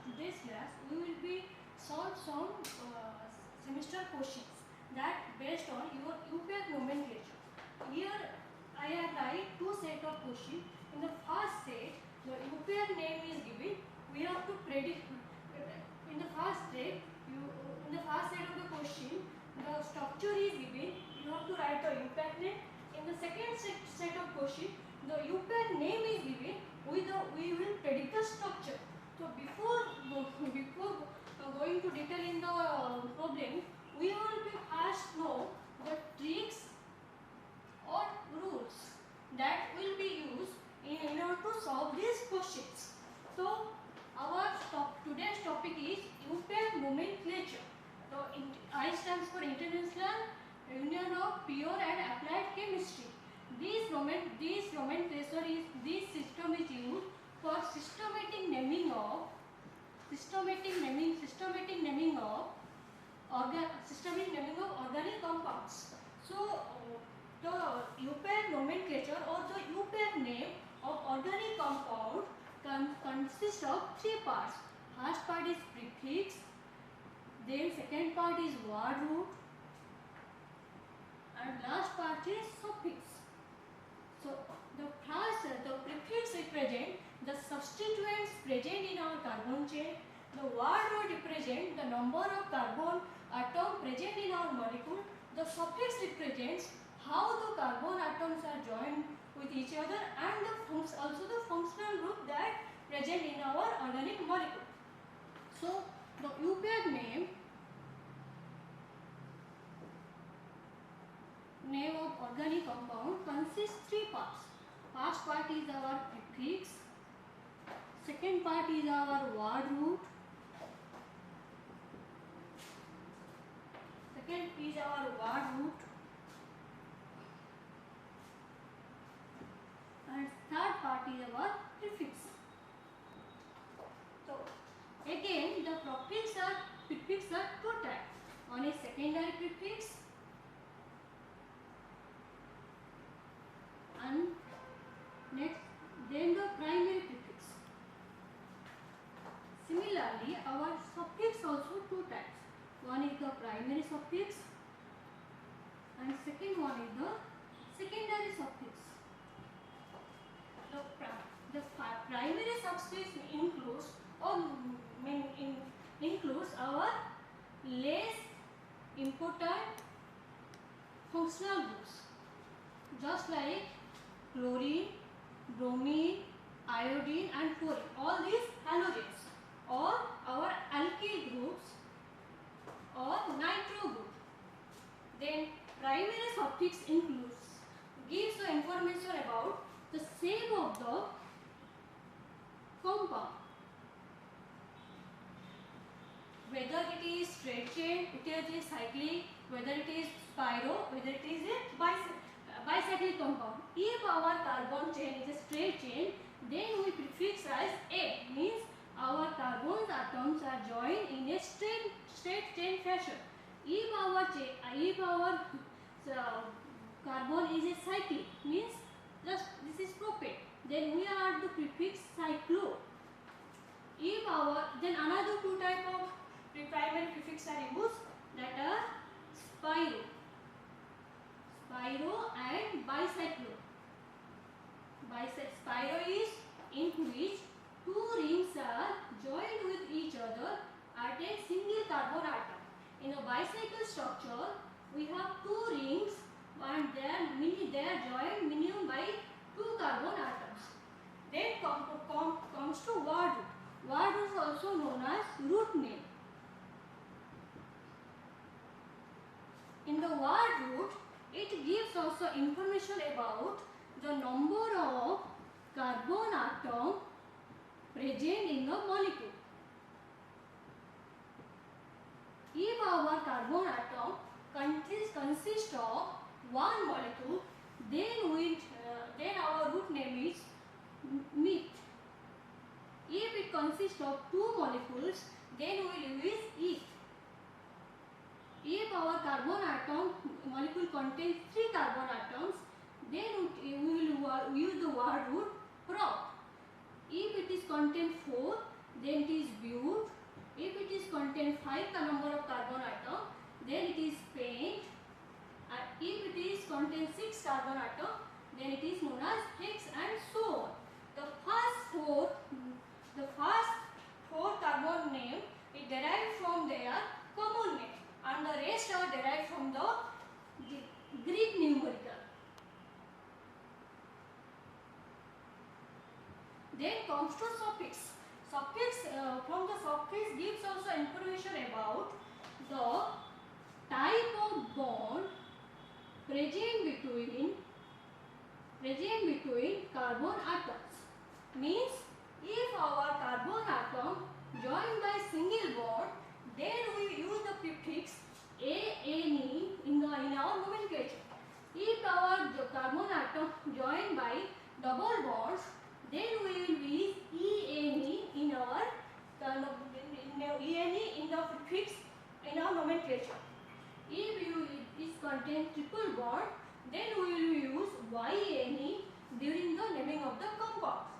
today's class, we will be solve some semester questions that based on your UPAC nomenclature. Here I have write two set of questions. In the first set, the UPAC name is given. We have to predict. In the first step, in the first set of the question, the structure is given. You have to write the UPAC name. In the second set of question, the UPAC name is given. We will predict the structure. So before going to detail in the problem, we will be first know the tricks or rules that will be used in order to solve these questions. So our today's topic is UPAC nomenclature. So I stands for International Union of Pure and Applied Chemistry. This nomenclature is this system is used for systematic naming of organic compounds. So the UPAC nomenclature or the UPAC name of organic compound consists of three parts. First part is prefix, then second part is word root, and last part is suffix. So the prefix represent the substituents present in our carbon chain. The word root represent the number of carbon atom present in our molecule. The suffix represents how the carbon atoms are joined with each other, and also the functional group that present in our organic molecule. So the UPAC name of organic compound consists three parts. First part is our prefix, second part is our word root, and third part is our prefix. So again the prefix are two types. One is secondary prefix and next then the primary prefix. Similarly, our suffix also two types. One is the primary suffix and second one is the secondary suffix. The primary suffix includes our less important functional groups, just like chlorine, bromine, iodine and fluorine. All these halogens, or our alkyl groups or nitro group. Then primary suffix gives the information about the shape of the compound, whether it is straight chain, whether it is cyclic, whether it is spiral, whether it is a bicyclic compound. If our carbon chain is a straight chain, then we prefix as A, means our carbon atoms are joined in a straight chain fashion. If our carbon is a cyclic, means just this is propane, then we add the prefix cyclo. Then another two type of primary prefix are used, that are spiro and bicyclo. Spiro is in which two rings are joined with each other at a single carbon atom. In a bicycle structure, we have two rings and they are joined minimum by two carbon atoms. Then comes to word root. Word root is also known as root name. In the word root, it gives also information about the number of carbon atom present in the molecule. If our carbon atom consists of one molecule, then our root name is meth. If it consists of two molecules, then we will use eth. If our carbon atom molecule contains three carbon atoms, then we will use the word root prop. If it is contain 4, then it is bute. If it is contain 5 number of carbon atom, then it is pent. And if it is contain 6 carbon atom, then it is known as hex, and so on. The first four carbon name is derived from their common name, and the rest are derived from the Greek numerical. Then comes to suffix. From the suffix gives also information about the type of bond present between carbon atoms. Means if our carbon atom joined by single bond, then we use the prefix ANE in our nomenclature. If our carbon atom joined by double bonds, then we will use ENE in our prefix in our nomenclature. If it is contain triple bond, then we will use YNE during the naming of the compounds.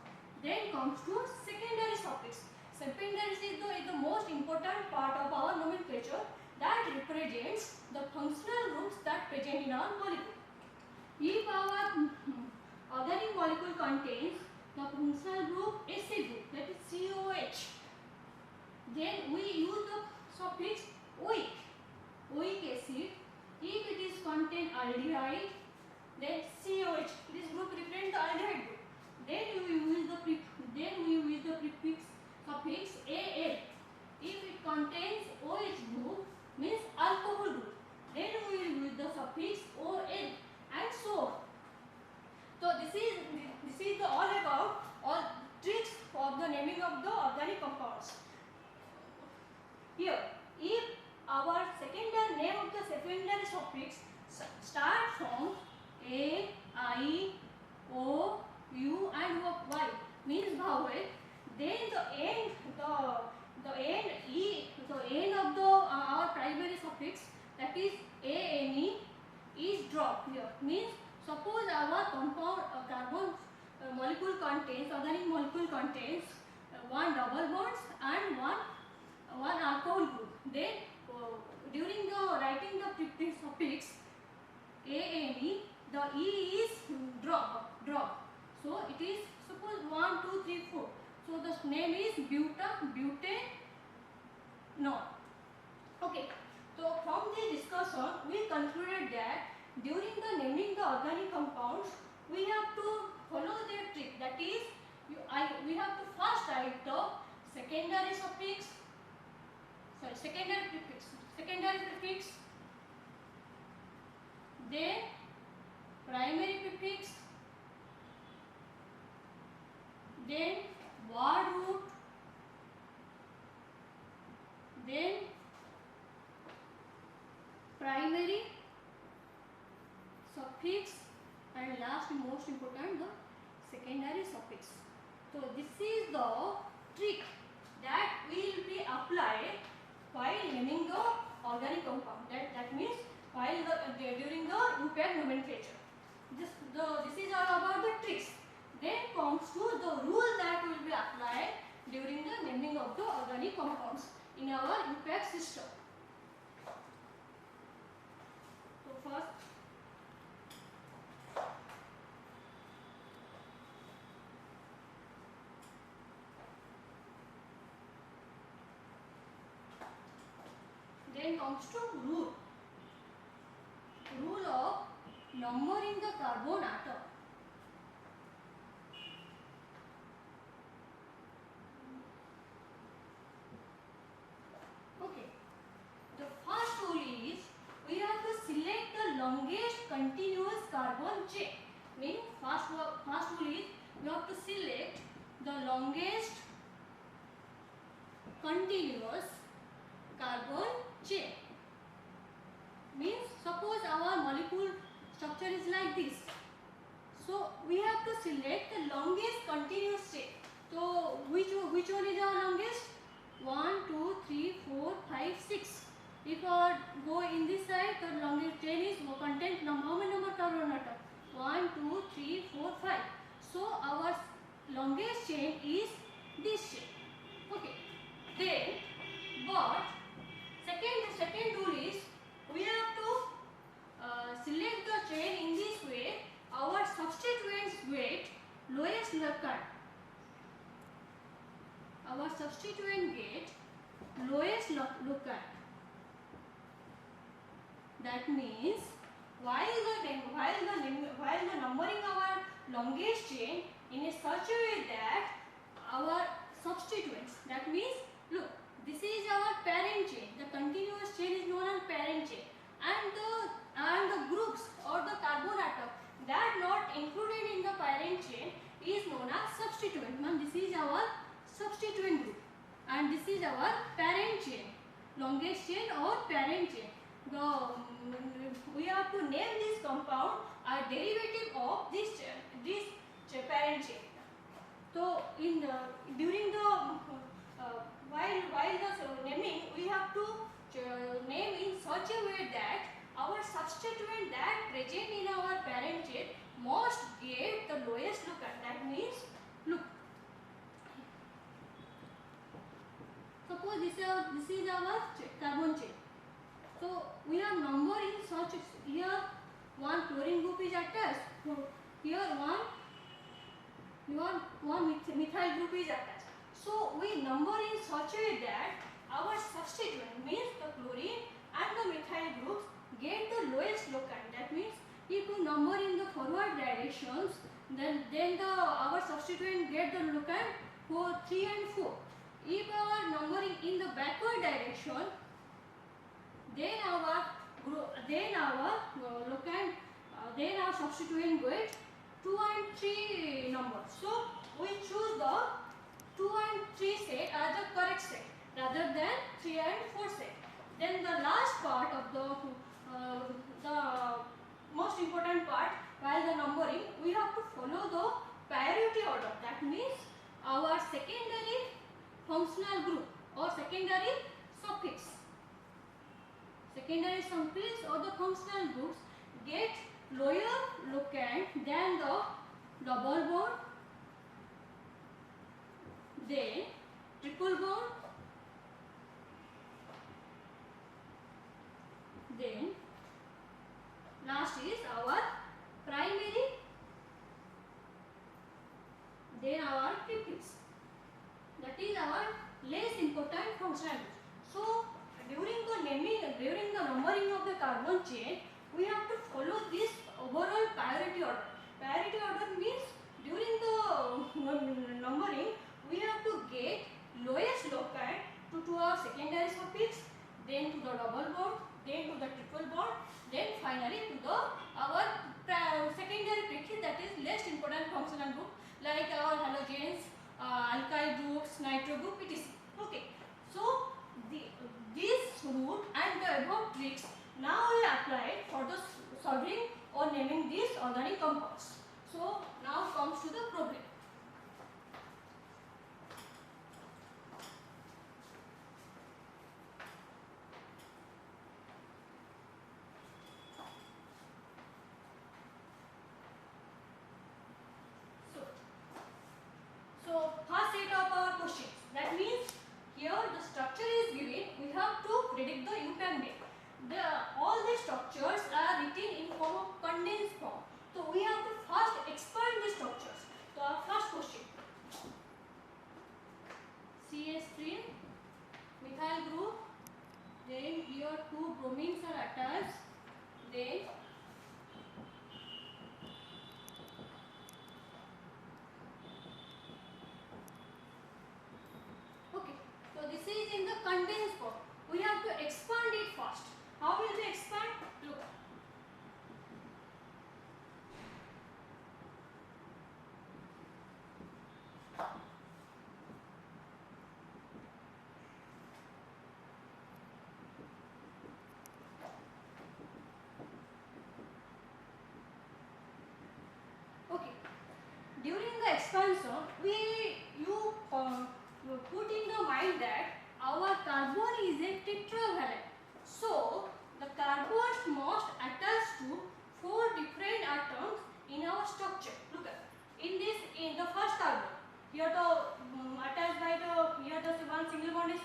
Then comes to secondary suffix. Secondary is the most important part of our nomenclature that represents the functional groups that present in our molecule. If our organic molecule contains the functional group acid group, that is COH, then we use the suffix oic acid. If it is contain aldehyde, then COH, this group represents the aldehyde group. Then we use the prefix suffix AL. If it contains OH group, means alcohol group, then we will use the suffix OL, and so on. So this is all about all tricks of the naming of the organic compounds. Here, if our secondary name of the secondary suffix start from A, I, O, U, and Y, means vowel, then the end of the our primary suffix, that is ANE, is dropped here. Means suppose our compound carbon molecule contains, organic molecule contains one double bonds and one alcohol group. Then during the writing the prefix suffix ANE, the E is drop. So it is, suppose 1, 2, 3, 4. So the name is butanol. Okay. So from this discussion, we concluded that during the naming the organic compounds, we have to follow their trick. That is, we have to first write the secondary prefix, then primary prefix, then word root, then primary suffix, and last most important, the secondary suffix. So this is the trick that will be applied while naming the organic compound. That means while during the UPAC nomenclature. This is all about the tricks. Then comes to the rule that will be applied during the naming of the organic compounds in our UPAC system. So first, then comes to rule of numbering the carbon atom. Okay, the first rule is we have to select the longest continuous carbon chain. Means first rule is we have to select the longest continuous carbon chain. Means suppose our molecule structure is like this. So we have to select the longest continuous chain. So which one is our longest? 1, 2, 3, 4, 5, 6. If I go in this side, the longest chain is content how many number carbon atom? 1, 2, 3, 4, 5. So our longest chain is this chain. Okay. Then, but second rule is we have to select the chain in this way. Our substituents get lowest locant. Our substituent get lowest locant. That means while the numbering our longest chain in a such a way that our substituents, that means look, this is our parent chain. The continuous chain is known as parent chain, and the groups or the carbon atom that not included in the parent chain is known as substituent. Man, this is our substituent group, and this is our parent chain, longest chain or parent chain. We have to name this compound a derivative of this parent chain. So during the while the naming, we have to name in such a way that our substituent that present in our parent chain must get the lowest locant. That means, look, suppose this is our carbon chain. So we have number in such, here one chlorine group is attached. Here one methyl group is attached. So we number in such a way that our substituent, means the chlorine and the methyl groups, get the lowest locant. That means if we number in the forward directions, then our substituent get the locant for 3 and 4. If our numbering in the backward direction, then our locant, then our substituent get 2 and 3 numbers. So we choose the 2 and 3 set as the correct set rather than 3 and 4 set. Then the last part of the most important part, while the numbering, we have to follow the priority order. That means our secondary functional group or secondary suffix. Secondary suffix or the functional groups get lower locant than the double bond, then triple bond, then last is our primary, then our triplex. That is our less important functional groups. So during the numbering of the carbon chain, we have to follow this overall priority order. Priority order means during the numbering, we have to get lowest locant to our secondary suffix, then to the double bond, then to the triple bond, then finally to our secondary prefix, that is less important functional group like our halogens, alkyl groups, nitro group, etc. Okay. So this route and the above tricks now we apply for the solving or naming these organic compounds. So now comes to the problem. So first set of our questions. That means here the structure is given. We have to predict the UPAC name. All the structures are written in form of condensed form. So we have to first expand the structures. So our first question. CH3 methyl group. Then here two bromines are attached. Then this is in the condensed form. We have to expand it first. How will we expand? Look. Okay. During the expansion, you put in the mind that our carbon is a tetravalent. So the carbons must attach to 4 different atoms in our structure. Look at in the first carbon. Here the attached by the here the one single bond is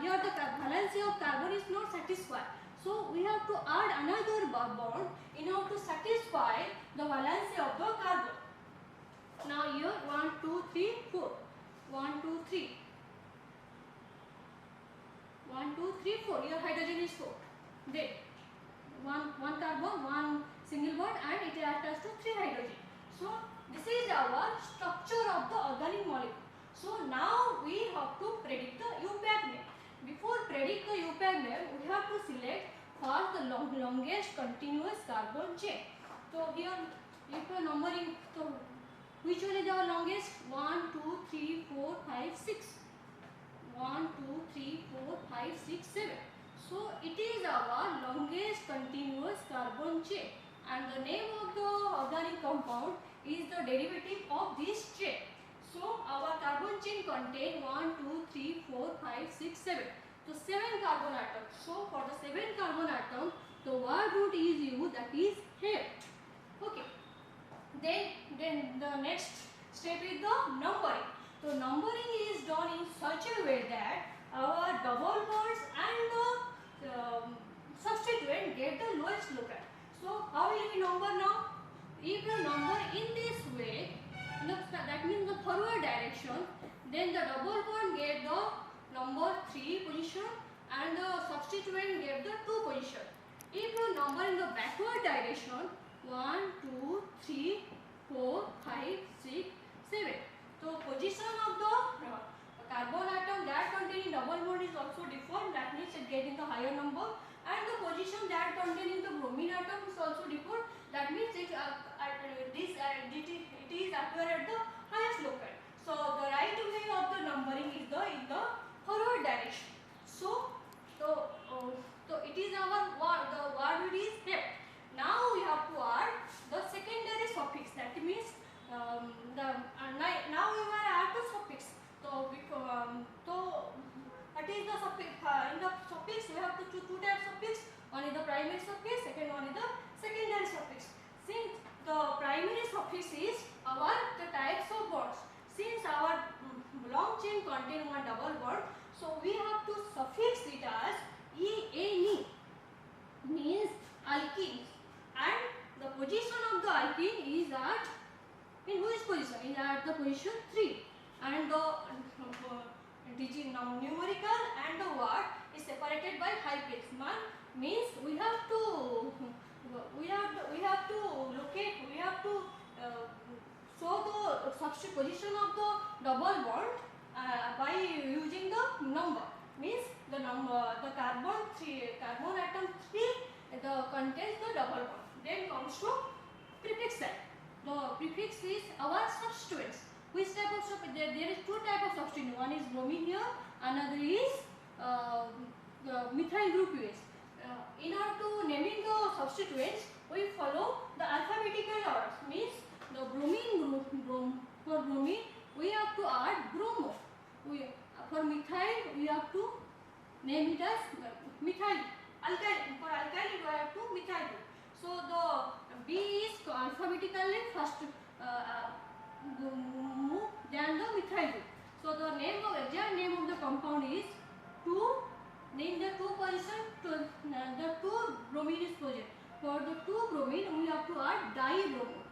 here the valency of carbon is not satisfied. So we have to add another bond in order to satisfy the valency of the carbon. Now here 1, 2, 3, 4. 1, 2, 3. 1, 2, 3, 4. Here hydrogen is 4. Then one carbon, one single bond, and it is attached to 3 hydrogen. So this is our structure of the organic molecule. So now we have to predict the UPAC name. Before predict the UPAC name, we have to select first the longest continuous carbon chain. So here if you are numbering, so which one is our longest? 1, 2, 3, 4, 5, 6. 1, 2, 3, 4, 5, 6, 7. So it is our longest continuous carbon chain, and the name of the organic compound is the derivative of this chain. So our carbon chain contain 1, 2, 3, 4, 5, 6, 7. So 7 carbon atoms. So for the 7 carbon atom, the word root is used, that is hept. Okay. Then the next step is the numbering. So numbering is done in such a way that our double bonds and the substituent get the lowest locale. So how will we number now? If you number in this way, that means the forward direction, then the double bond get the number 3 position and the substituent get the 2 position. If you number in the backward direction, 1, 2, 3, 4, 5, 6, 7. So position of the carbon atom that containing double bond is also different. That means it getting the higher number, and the position that containing the bromine atom is also different. That means it is appear at the highest locale. So the right way of the numbering is in the forward direction. So it is our word. The word is hept. Now we have to add the secondary suffix. That means now we will add the suffix. So what is the suffix? In the suffix we have to choose 2 types of suffix. One is the primary suffix, second one is the secondary suffix. Since the primary suffix is the types of bonds. Since our long chain contain one double bond, so we have to suffix it as ene, means alkenes, and the position of the alkene is at, in which position? Is at the position 3, and the digit numerical and the word is separated by hyphens. Means we have to locate, we have to show the position of the double bond by using the number. Means the carbon atom 3 contains the double bond. Then comes to prefix side. The prefix is our substituents. Which type of substituent? There is 2 type of substituent. One is bromine here, another is methyl group US. In order to naming the substituents, we follow the alphabetical order. Means the bromine group, for bromine we have to add bromo. For methyl we have to name it as methyl. Alkyl, for alkyl we have to methyl group. So the B is alphabetically first than the methyl group. So the exact name of the compound is 2. In the 2 position, the 2 bromine is present. For the 2 bromine, we have to add dibromo.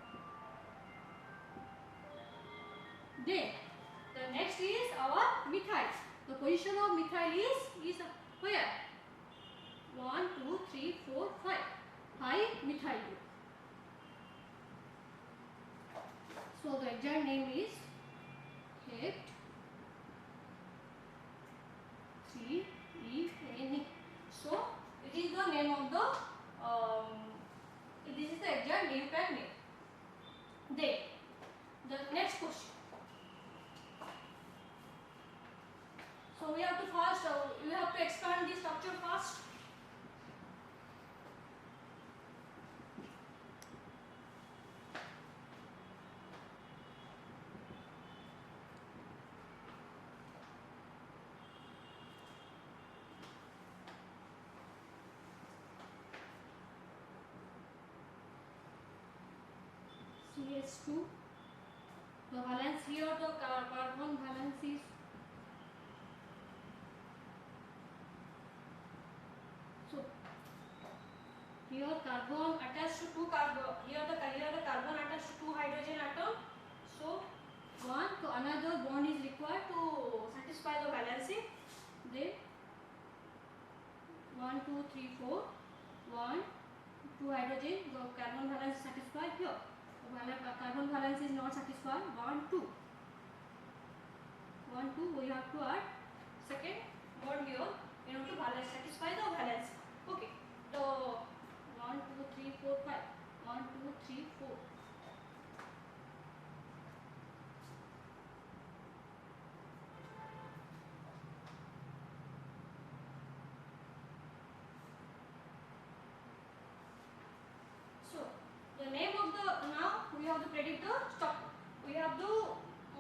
Then the next is our methyl. The position of methyl is where? 1, 2, 3, 4, 5. 5 methyl group. So the exact name is hept 3-ene. So it is the name of the this is the exact name. Then the next question. So we have to expand the structure first. CH2. The valence here, the carbon valence is So here carbon attached to two carbon. Here the carbon attached to two hydrogen atom. So one to another bond is required to satisfy the valency. Then 1, 2, 3, 4. 1, 2 hydrogen. The carbon valence is satisfied here. Carbon valence is not satisfied. 1, 2. 1, 2. We have to add second bond here in order to valence, satisfy the valence. Okay. The 1, 2, 3, 4, 5. 1, 2, 3, 4. So the name of the, now we have to predict the stock. We have to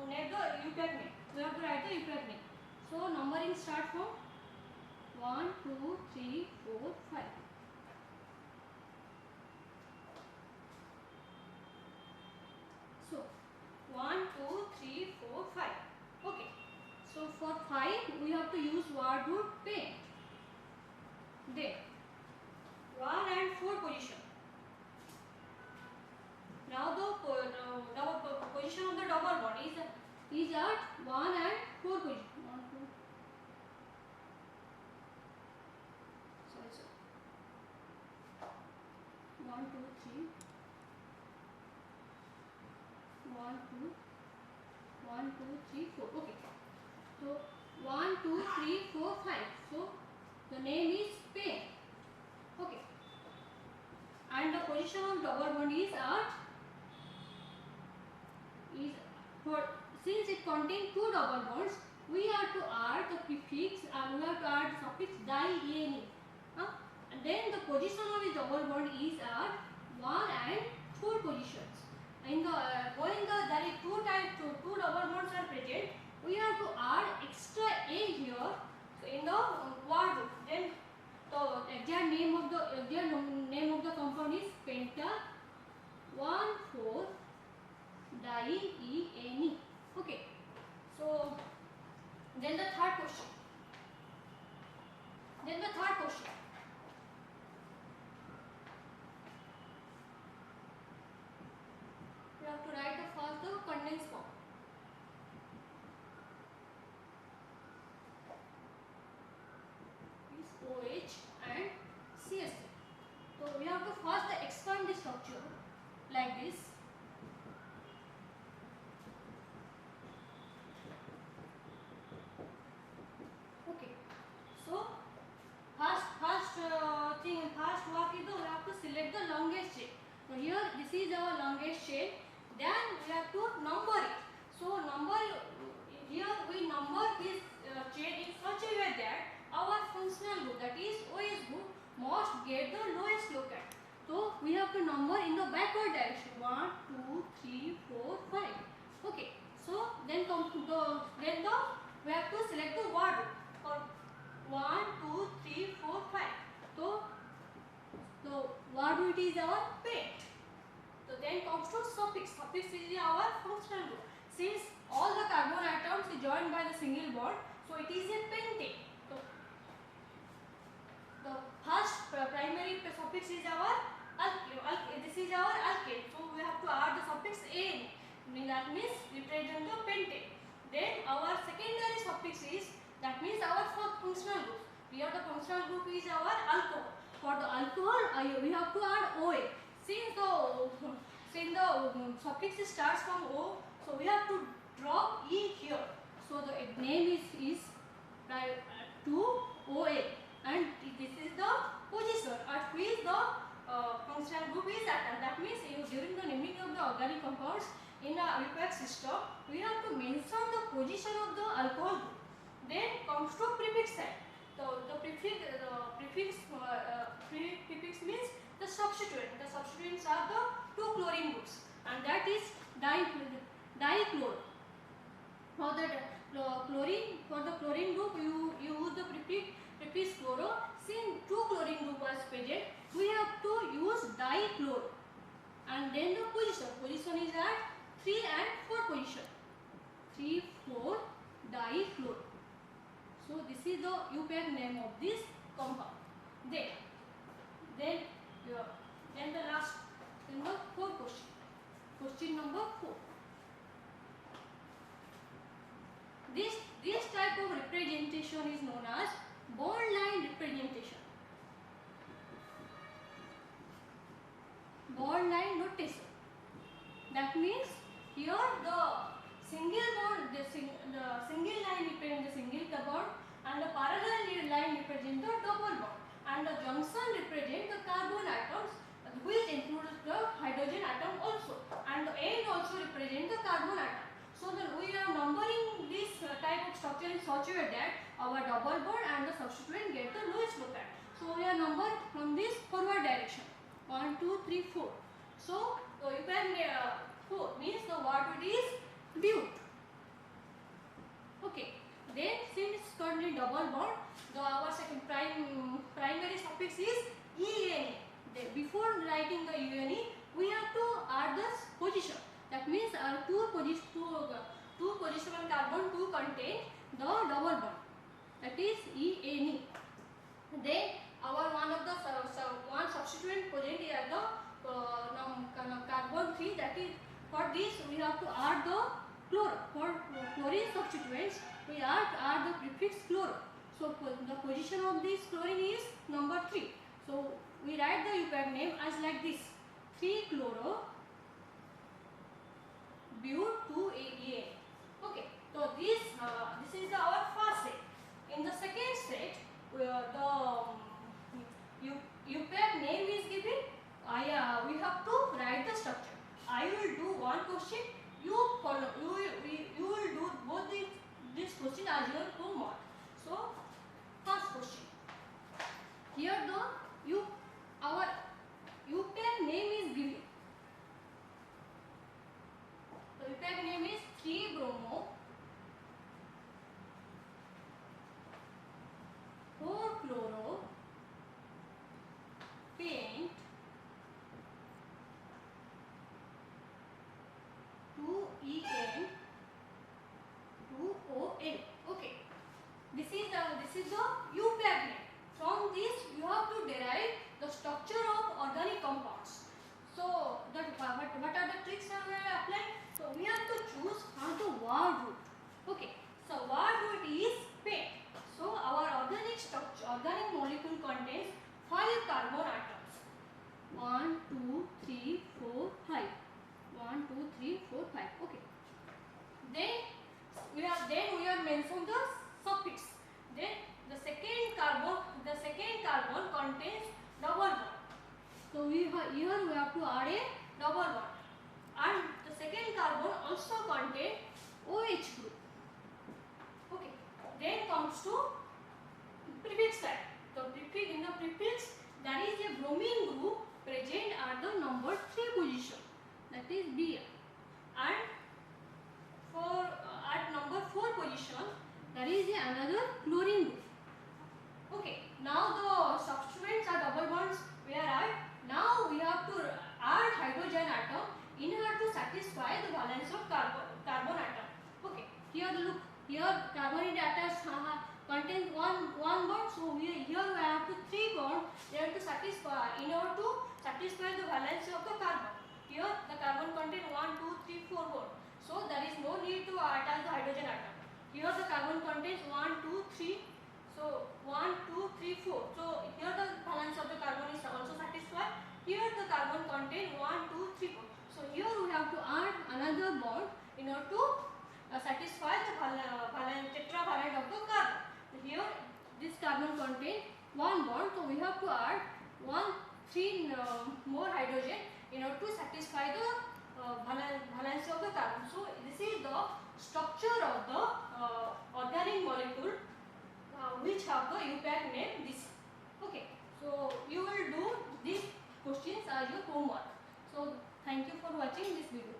name the UPAC name. We have to write the UPAC name. So numbering start from 1, 2, 3, 4, 5. So 1, 2, 3, 4, 5. Okay. So for 5 we have to use Wardwood paint. Then 1 and 4 position. Now the position of the double bond is at 1 and 4 position. 1, 2. Sorry, sir. 1, 2, 3. 1, 2. 1, 2, 3, 4. Okay. So 1, 2, 3, 4, 5. So the name is paint. Okay. And the position of double bond is for, since it contains two double bonds, we have to add the prefix and we have to add suffix di-ene. And then the position of the double bond is at 1 and 4 positions. In the when there is two double bonds are present, we have to add extra a here in the Wardwood. Then the exact name of the compound is penta 1,4 diene. Okay. So then the third question. We have to write the first the condensed form. Is OH and CH3. So we have to first expand the structure like this. Okay. So first work is we have to select the longest chain. So here this is our longest chain. Then we have to number it. So here we number this chain in such a way that our functional group, that is OS group, must get the lowest locate. So we have to number in the backward direction 1, 2, 3, 4, 5. Okay. So then we have to select the word for 1, 2, 3, 4, 5. So word is our paint. So then comes to suffix. Suffix is our functional group. Since all the carbon atoms is joined by the single bond, so it is a pentane. So the first primary suffix is our alkane. This is our alkane. So we have to add the suffix "ane." That means represent the pentane. Then our secondary suffix is, that means our functional group. Here the functional group is our alcohol. For the alcohol, we have to add OA. Since the suffix starts from O, so we have to drop E here. So the name is 2OA, and this is the position at which the functional group is attached. That means during the naming of the organic compounds in the UPAC system, we have to mention the position of the alcohol group. Then comes to prefix side. So the prefix means the substituent. The substituents are the two chlorine groups, and that is dichloro. For the chlorine group, you use the prefix chloro. Since two chlorine group was present, we have to use dichloro. And then the position is at 3 and 4 position. 3, 4 dichloro. So this is the UPAC name of this compound. Then question number 4. This type of representation is known as bond line representation. Bond line notation. That means here the single bond, the single line represent the single bond, and the parallel line represent the double bond, and the junction represent the carbon atoms, which includes the hydrogen atom also, and the end also represent the carbon atom. So then we are numbering this type of structure in such a way that our double bond and the substituent get the lowest locale. So we are numbered from this forward direction, 1, 2, 3, 4. So you can 4 means the what it is but. Okay. Then since currently double bond, our second primary suffix is ene. Before writing the ene, we have to add the position. That means two positional carbon to contain the double bond. That is ene. Then our one of the one substituent present is the carbon 3. That is, for this we have to add the chloro. For chlorine substituents, we add the prefix chloro. So the position of this chlorine is number 3. So we write the UPAC name as like this: 3 chloro but 2 ene. Okay. So this is our first set. In the second set, the UPAC name is given. We have to write the structure. I will do one question. You follow. You will do both this question as your homework. So first question. Here our UPAC name is given. The UPAC name is 3-bromo 4-chloro paint 2En 2On. Okay. This is the UPAC name. From this you have to derive the structure of organic compounds. So what are the tricks we are applying? So we have to choose the word root. Okay. So word root is paint. So our organic structure, organic molecule contains 5 carbon atoms. 1, 2, 3, 4, 5. 1, 2, 3, 4, 5. Okay. Then we have mentioned the suffix. Then the second carbon contains double bond. So here we have to add a double bond, and the second carbon also contains OH group. Okay. Then comes to prefix side. In the prefix there is a bromine group present at the number 3 position. That is Br. And for at number 4 position there is another chlorine group. Okay. Now the substituents are double bonds. Where are? Now we have to add hydrogen atom in order to satisfy the valence of carbon atom. Okay. Here look. Here carbon atoms contains one bond. So here we have to 3 bonds. They have to satisfy in order to satisfy the valence of the carbon. Here the carbon contains 1, 2, 3, 4 bonds. So there is no need to attach the hydrogen atom. Here the carbon contains 1, 2, 3. So 1, 2, 3, 4. So here the valence of the carbon is also satisfied. Here the carbon contains 1, 2, 3, 4. So here we have to add another bond in order to satisfy the tetravalent of the carbon. Here this carbon contains 1 bond. So we have to add 3 more hydrogen in order to satisfy the valence of the carbon. So this is the structure of the organic molecule which have the UPAC name this. Okay. So you will do these questions as your homework. So thank you for watching this video.